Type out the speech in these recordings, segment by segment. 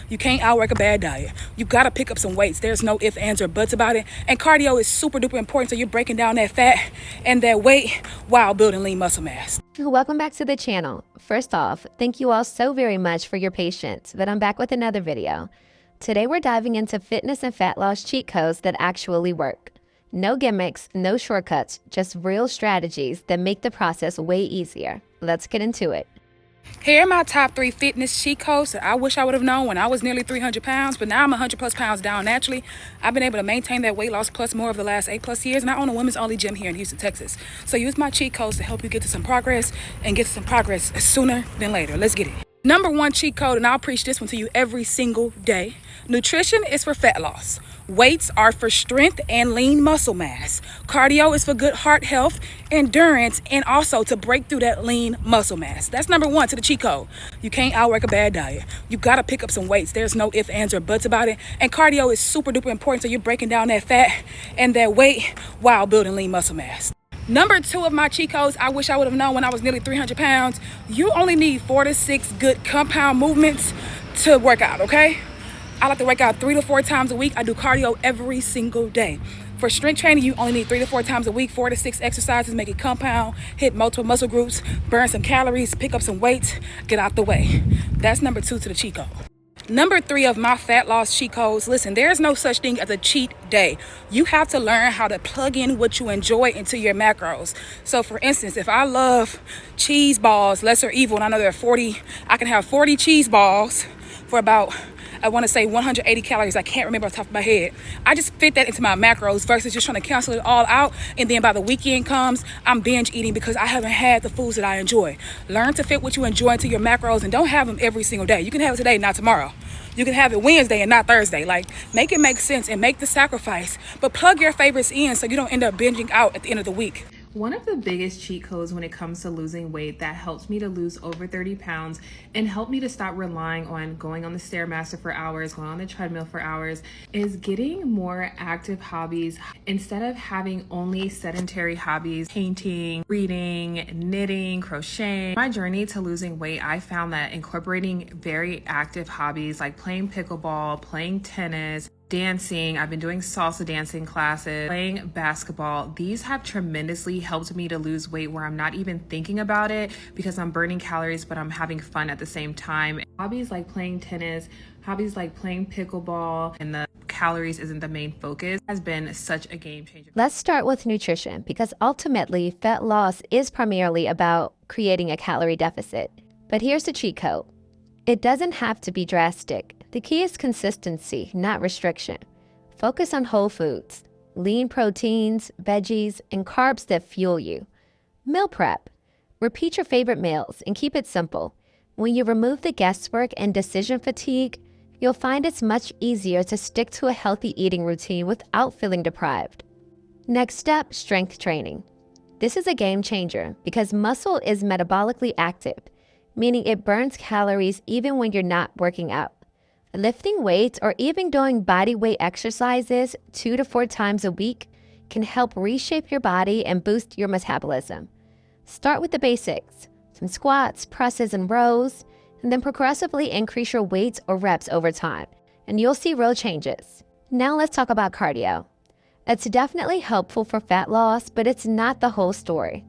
You can't outwork a bad diet. You gotta pick up some weights. There's no ifs, ands, or buts about it. And cardio is super duper important, so you're breaking down that fat and that weight while building lean muscle mass. Welcome back to the channel. First off, thank you all so very much for your patience, but I'm back with another video. Today we're diving into fitness and fat loss cheat codes that actually work. No gimmicks, no shortcuts, just real strategies that make the process way easier. Let's get into it. Here are my top 3 fitness cheat codes that I wish I would have known when I was nearly 300 pounds, but now I'm 100 plus pounds down naturally. I've been able to maintain that weight loss plus more over the last 8+ years, and I own a women's only gym here in Houston, Texas. So use my cheat codes to help you get to some progress and get to some progress sooner than later. Let's get it. Number 1 cheat code, and I'll preach this one to you every single day. Nutrition is for fat loss. Weights are for strength and lean muscle mass. Cardio is for good heart health, endurance, and also to break through that lean muscle mass. That's number 1 to the cheat code. You can't outwork a bad diet. You gotta pick up some weights. There's no ifs, ands, or buts about it. And cardio is super duper important, so you're breaking down that fat and that weight while building lean muscle mass. Number 2 of my cheat codes, I wish I would have known when I was nearly 300 pounds. You only need 4 to 6 good compound movements to work out, okay? I like to work out 3 to 4 times a week. I do cardio every single day. For strength training, you only need 3 to 4 times a week, 4 to 6 exercises, make it compound, hit multiple muscle groups, burn some calories, pick up some weights, get out the way. That's number 2 to the cheat code. Number 3 of my fat loss cheat codes, listen, there's no such thing as a cheat day. You have to learn how to plug in what you enjoy into your macros. So for instance, if I love cheese balls, lesser evil, and I know there are 40, I can have 40 cheese balls for about, I want to say 180 calories. I can't remember off the top of my head. I just fit that into my macros versus just trying to cancel it all out. And then by the weekend comes, I'm binge eating because I haven't had the foods that I enjoy. Learn to fit what you enjoy into your macros and don't have them every single day. You can have it today, not tomorrow. You can have it Wednesday and not Thursday. Like, make it make sense and make the sacrifice, but plug your favorites in so you don't end up binging out at the end of the week. One of the biggest cheat codes when it comes to losing weight that helps me to lose over 30 pounds and help me to stop relying on going on the Stairmaster for hours, going on the treadmill for hours, is getting more active hobbies instead of having only sedentary hobbies, painting, reading, knitting, crocheting. My journey to losing weight, I found that incorporating very active hobbies like playing pickleball, playing tennis, dancing, I've been doing salsa dancing classes, playing basketball. These have tremendously helped me to lose weight where I'm not even thinking about it because I'm burning calories, but I'm having fun at the same time. Hobbies like playing tennis, hobbies like playing pickleball, and the calories isn't the main focus has been such a game changer. Let's start with nutrition because ultimately fat loss is primarily about creating a calorie deficit. But here's the cheat code. It doesn't have to be drastic. The key is consistency, not restriction. Focus on whole foods, lean proteins, veggies, and carbs that fuel you. Meal prep. Repeat your favorite meals and keep it simple. When you remove the guesswork and decision fatigue, you'll find it's much easier to stick to a healthy eating routine without feeling deprived. Next step, strength training. This is a game changer because muscle is metabolically active, meaning it burns calories even when you're not working out. Lifting weights or even doing body weight exercises 2 to 4 times a week can help reshape your body and boost your metabolism. Start with the basics, some squats, presses, and rows, and then progressively increase your weights or reps over time, and you'll see real changes. Now let's talk about cardio. It's definitely helpful for fat loss, but it's not the whole story.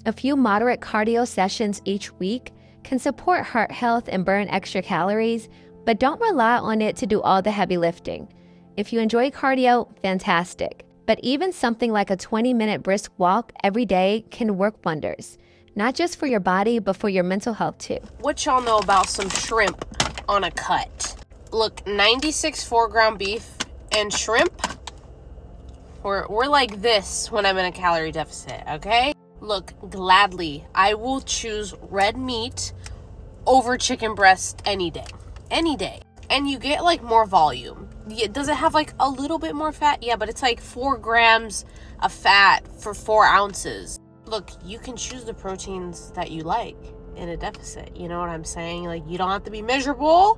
A few moderate cardio sessions each week can support heart health and burn extra calories, but don't rely on it to do all the heavy lifting. If you enjoy cardio, fantastic. But even something like a 20-minute brisk walk every day can work wonders, not just for your body, but for your mental health too. What y'all know about some shrimp on a cut? Look, 96 foreground beef and shrimp, we're like this when I'm in a calorie deficit, okay? Look, gladly, I will choose red meat over chicken breast any day. Any day. And you get like more volume. Does it have like a little bit more fat? Yeah, but it's like 4 grams of fat for 4 ounces. Look, you can choose the proteins that you like in a deficit. You know what I'm saying? Like, you don't have to be miserable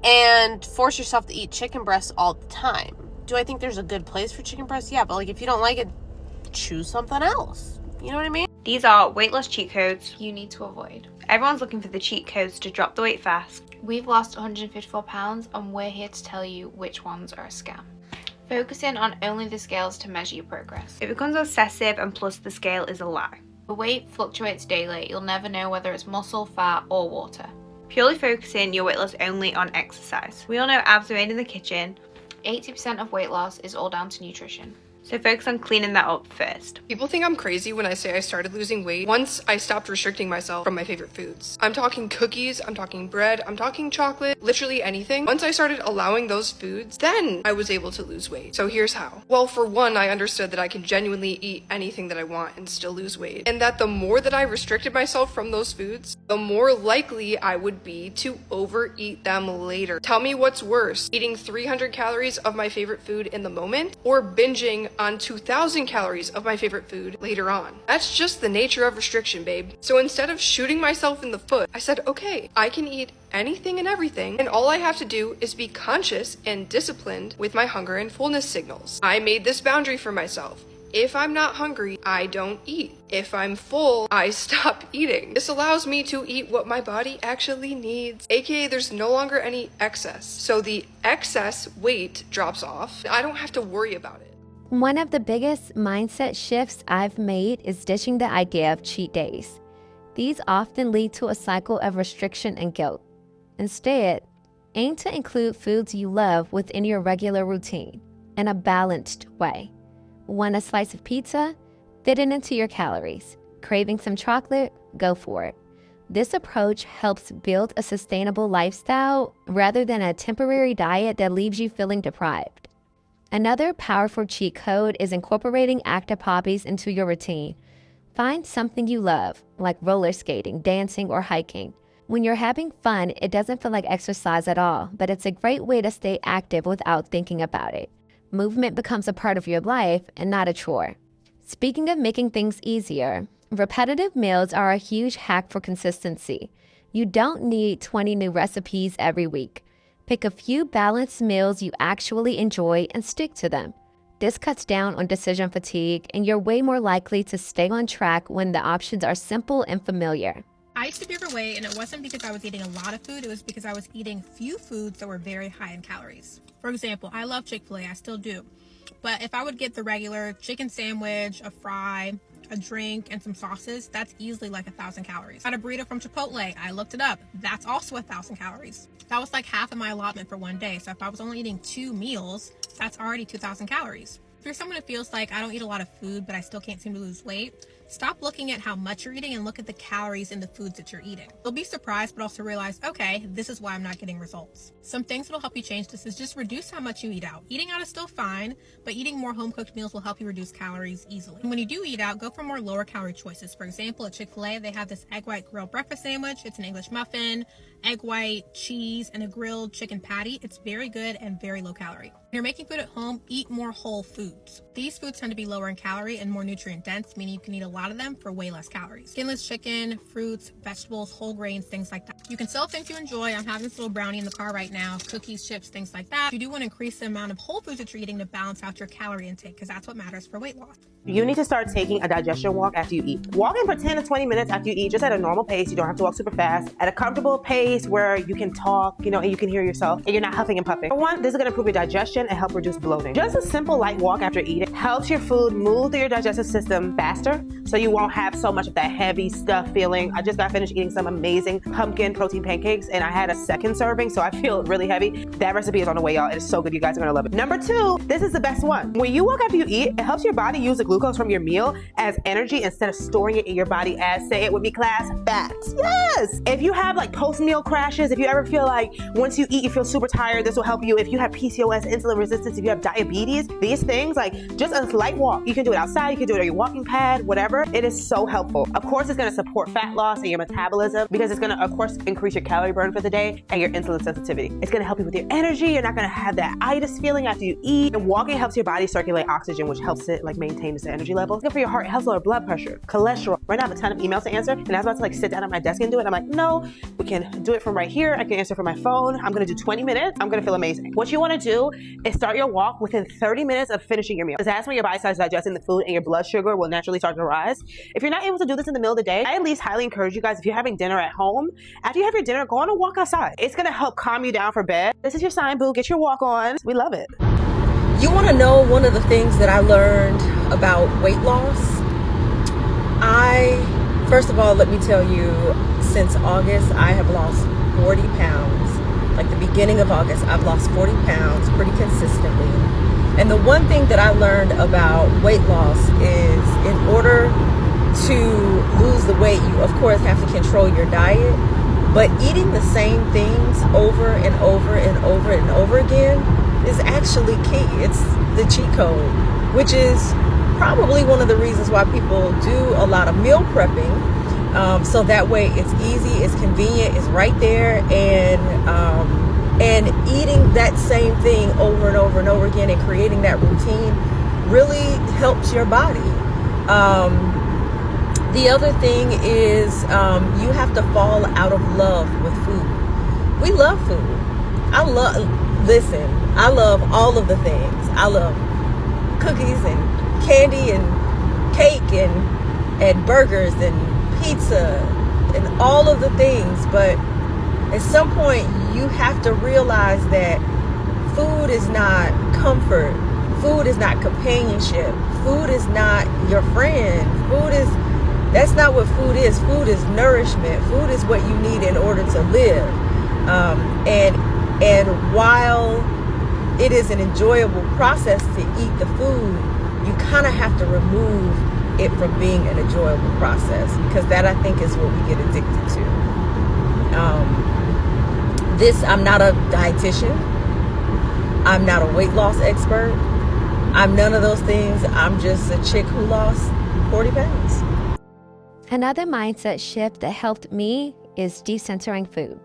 and force yourself to eat chicken breast all the time. Do I think there's a good place for chicken breast? Yeah, but like if you don't like it, choose something else. You know what I mean? These are weight loss cheat codes you need to avoid. Everyone's looking for the cheat codes to drop the weight fast. We've lost 154 pounds and we're here to tell you which ones are a scam. Focusing on only the scales to measure your progress. It becomes obsessive, and plus the scale is a lie. The weight fluctuates daily. You'll never know whether it's muscle, fat, or water. Purely focusing your weight loss only on exercise. We all know abs are made in the kitchen. 80% of weight loss is all down to nutrition. So focus on cleaning that up first. People think I'm crazy when I say I started losing weight once I stopped restricting myself from my favorite foods. I'm talking cookies, I'm talking bread, I'm talking chocolate, literally anything. Once I started allowing those foods, then I was able to lose weight. So here's how. Well, for one, I understood that I can genuinely eat anything that I want and still lose weight. And that the more that I restricted myself from those foods, the more likely I would be to overeat them later. Tell me what's worse, eating 300 calories of my favorite food in the moment or binging on 2,000 calories of my favorite food later on. That's just the nature of restriction, babe. So instead of shooting myself in the foot, I said, okay, I can eat anything and everything, and all I have to do is be conscious and disciplined with my hunger and fullness signals. I made this boundary for myself. If I'm not hungry, I don't eat. If I'm full, I stop eating. This allows me to eat what my body actually needs, aka there's no longer any excess. So the excess weight drops off. I don't have to worry about it. One of the biggest mindset shifts I've made is ditching the idea of cheat days. These often lead to a cycle of restriction and guilt. Instead, aim to include foods you love within your regular routine in a balanced way. Want a slice of pizza? Fit it into your calories. Craving some chocolate? Go for it. This approach helps build a sustainable lifestyle rather than a temporary diet that leaves you feeling deprived. Another powerful cheat code is incorporating active hobbies into your routine. Find something you love, like roller skating, dancing, or hiking. When you're having fun, it doesn't feel like exercise at all, but it's a great way to stay active without thinking about it. Movement becomes a part of your life and not a chore. Speaking of making things easier, repetitive meals are a huge hack for consistency. You don't need 20 new recipes every week. Pick a few balanced meals you actually enjoy and stick to them. This cuts down on decision fatigue, and you're way more likely to stay on track when the options are simple and familiar. I used to be overweight, and it wasn't because I was eating a lot of food. It was because I was eating few foods that were very high in calories. For example, I love Chick-fil-A. I still do. But if I would get the regular chicken sandwich, a fry, a drink, and some sauces, that's easily like 1,000 calories. I had a burrito from Chipotle. I looked it up. That's also 1,000 calories. That was like half of my allotment for one day. So if I was only eating 2 meals, that's already 2,000 calories. If you're someone who feels like I don't eat a lot of food, but I still can't seem to lose weight, stop looking at how much you're eating and look at the calories in the foods that you're eating. You'll be surprised, but also realize, okay, this is why I'm not getting results. Some things that'll help you change this is just reduce how much you eat out. Eating out is still fine, but eating more home-cooked meals will help you reduce calories easily. And when you do eat out, go for more lower calorie choices. For example, at Chick-fil-A, they have this egg white grilled breakfast sandwich. It's an English muffin, egg white, cheese, and a grilled chicken patty. It's very good and very low calorie. When you're making food at home, eat more whole foods. These foods tend to be lower in calorie and more nutrient dense, meaning you can eat a lot of them for way less calories. Skinless chicken, fruits, vegetables, whole grains, things like that. You can sell things you enjoy. I'm having this little brownie in the car right now, cookies, chips, things like that. You do want to increase the amount of whole foods that you're eating to balance out your calorie intake, because that's what matters for weight loss. You need to start taking a digestion walk after you eat. Walking for 10 to 20 minutes after you eat, just at a normal pace. You don't have to walk super fast. At a comfortable pace where you can talk, and you can hear yourself, and you're not huffing and puffing. For one, this is going to improve your digestion and help reduce bloating. Just a simple light walk after eating helps your food move through your digestive system faster, so you won't have so much of that heavy stuff feeling. I just got finished eating some amazing pumpkin protein pancakes, and I had a second serving, so I feel really heavy. That recipe is on the way, y'all. It is so good. You guys are going to love it. Number 2, this is the best one. When you walk after you eat, it helps your body use the glucose from your meal as energy instead of storing it in your body as, say it with me class, fats. Yes! If you have like post-meal crashes, if you ever feel like once you eat you feel super tired, this will help you. If you have PCOS, insulin resistance, if you have diabetes, these things, like just a light walk. You can do it outside, you can do it on your walking pad, whatever. It is so helpful. Of course, it's going to support fat loss and your metabolism because it's going to, of course, increase your calorie burn for the day and your insulin sensitivity. It's going to help you with your energy. You're not going to have that itis feeling after you eat. And walking helps your body circulate oxygen, which helps it like maintain its energy level. It's good for your heart. It helps lower blood pressure, cholesterol. Right now I have a ton of emails to answer, and I was about to like sit down at my desk and do it. I'm like, no, we can do it from right here. I can answer from my phone. I'm going to do 20 minutes. I'm going to feel amazing. What you want to do is start your walk within 30 minutes of finishing your meal. Because that's when your body starts digesting the food and your blood sugar will naturally start to rise. If you're not able to do this in the middle of the day, I at least highly encourage you guys, if you're having dinner at home, after After you have your dinner, go on a walk outside. It's gonna help calm you down for bed. This is your sign, boo. Get your walk on. We love it. You want to know one of the things that I learned about weight loss? First of all, let me tell you, since August, I have lost 40 pounds. Like the beginning of August, I've lost 40 pounds pretty consistently. And the one thing that I learned about weight loss is in order to lose the weight, you of course have to control your diet, but eating the same things over and over and over and over again is actually key. It's the cheat code, which is probably one of the reasons why people do a lot of meal prepping. So that way it's easy, it's convenient, it's right there, and eating that same thing over and over and over again and creating that routine really helps your body. The other thing is you have to fall out of love with food. We love food. I love all of the things. I love cookies and candy and cake and burgers and pizza and all of the things, but at some point you have to realize that food is not comfort, food is not companionship, food is not your friend, that's not what food is. Food is nourishment. Food is what you need in order to live. And while it is an enjoyable process to eat the food, you kind of have to remove it from being an enjoyable process, because that, I think, is what we get addicted to. I'm not a dietitian. I'm not a weight loss expert. I'm none of those things. I'm just a chick who lost 40 pounds. Another mindset shift that helped me is decentering food.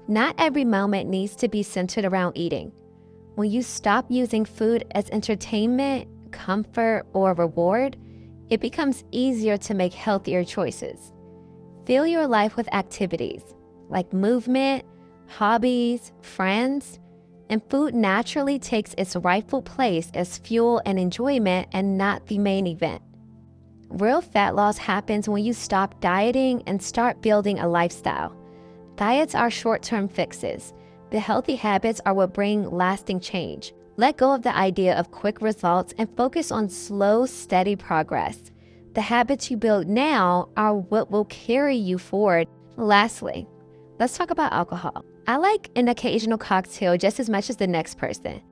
Not every moment needs to be centered around eating. When you stop using food as entertainment, comfort, or reward, it becomes easier to make healthier choices. Fill your life with activities like movement, hobbies, friends, and food naturally takes its rightful place as fuel and enjoyment and not the main event. Real fat loss happens when you stop dieting and start building a lifestyle. Diets are short-term fixes. The healthy habits are what bring lasting change. Let go of the idea of quick results and focus on slow, steady progress. The habits you build now are what will carry you forward. Lastly, let's talk about alcohol. I like an occasional cocktail just as much as the next person,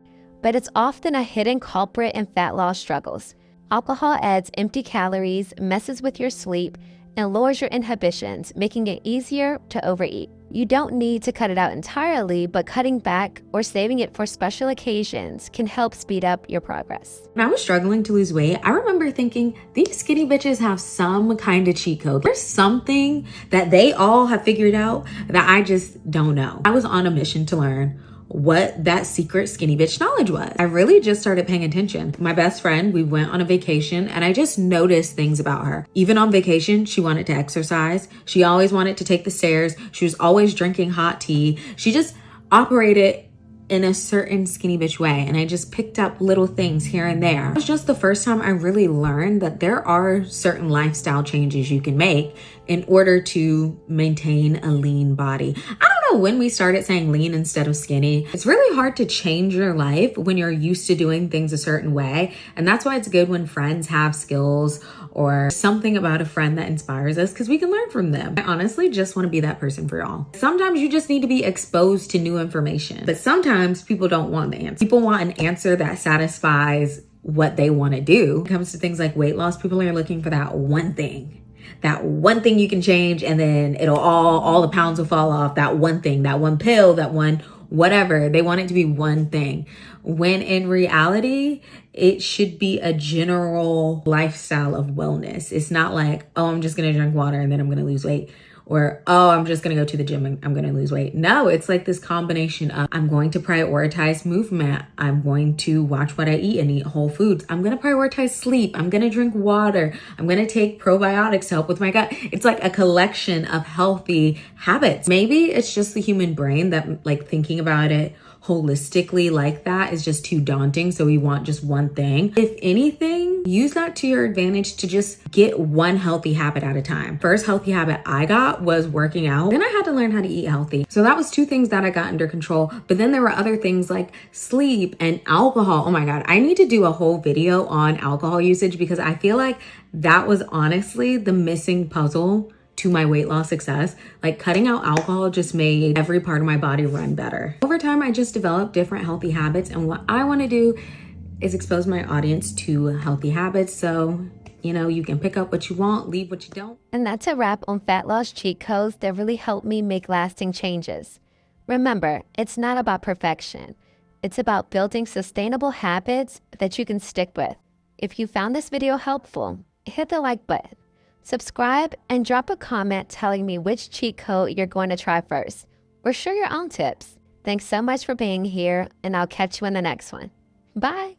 but it's often a hidden culprit in fat loss struggles. Alcohol adds empty calories, messes with your sleep, and lowers your inhibitions, making it easier to overeat. You don't need to cut it out entirely, but cutting back or saving it for special occasions can help speed up your progress. When I was struggling to lose weight, I remember thinking, these skinny bitches have some kind of cheat code. There's something that they all have figured out that I just don't know. I was on a mission to learn what that secret skinny bitch knowledge was. I really just started paying attention. My best friend, we went on a vacation and I just noticed things about her. Even on vacation, she wanted to exercise. She always wanted to take the stairs. She was always drinking hot tea. She just operated in a certain skinny bitch way. And I just picked up little things here and there. It was just the first time I really learned that there are certain lifestyle changes you can make in order to maintain a lean body. I don't know when we started saying lean instead of skinny. It's really hard to change your life when you're used to doing things a certain way. And that's why it's good when friends have skills or something about a friend that inspires us, because we can learn from them. I honestly just want to be that person for y'all. Sometimes you just need to be exposed to new information, but sometimes people don't want the answer. People want an answer that satisfies what they want to do. When it comes to things like weight loss, people are looking for that one thing you can change, and then it'll all the pounds will fall off. That one thing, that one pill, that one whatever. They want it to be one thing, when in reality, it should be a general lifestyle of wellness. It's not like, oh, I'm just going to drink water and then I'm going to lose weight. Or, oh, I'm just going to go to the gym and I'm going to lose weight. No, it's like this combination of, I'm going to prioritize movement. I'm going to watch what I eat and eat whole foods. I'm going to prioritize sleep. I'm going to drink water. I'm going to take probiotics to help with my gut. It's like a collection of healthy habits. Maybe it's just the human brain that, like, thinking about it holistically like that is just too daunting. So we want just one thing. If anything, use that to your advantage to just get one healthy habit at a time. First healthy habit I got was working out. Then I had to learn how to eat healthy. So that was 2 things that I got under control. But then there were other things like sleep and alcohol. Oh my God, I need to do a whole video on alcohol usage because I feel like that was honestly the missing puzzle to my weight loss success. Like cutting out alcohol just made every part of my body run better. Over time, I just developed different healthy habits. And what I want to do is expose my audience to healthy habits. So, you know, you can pick up what you want, leave what you don't. And that's a wrap on fat loss cheat codes that really helped me make lasting changes. Remember, it's not about perfection. It's about building sustainable habits that you can stick with. If you found this video helpful, hit the like button. Subscribe and drop a comment telling me which cheat code you're going to try first, or share your own tips. Thanks so much for being here, and I'll catch you in the next one. Bye.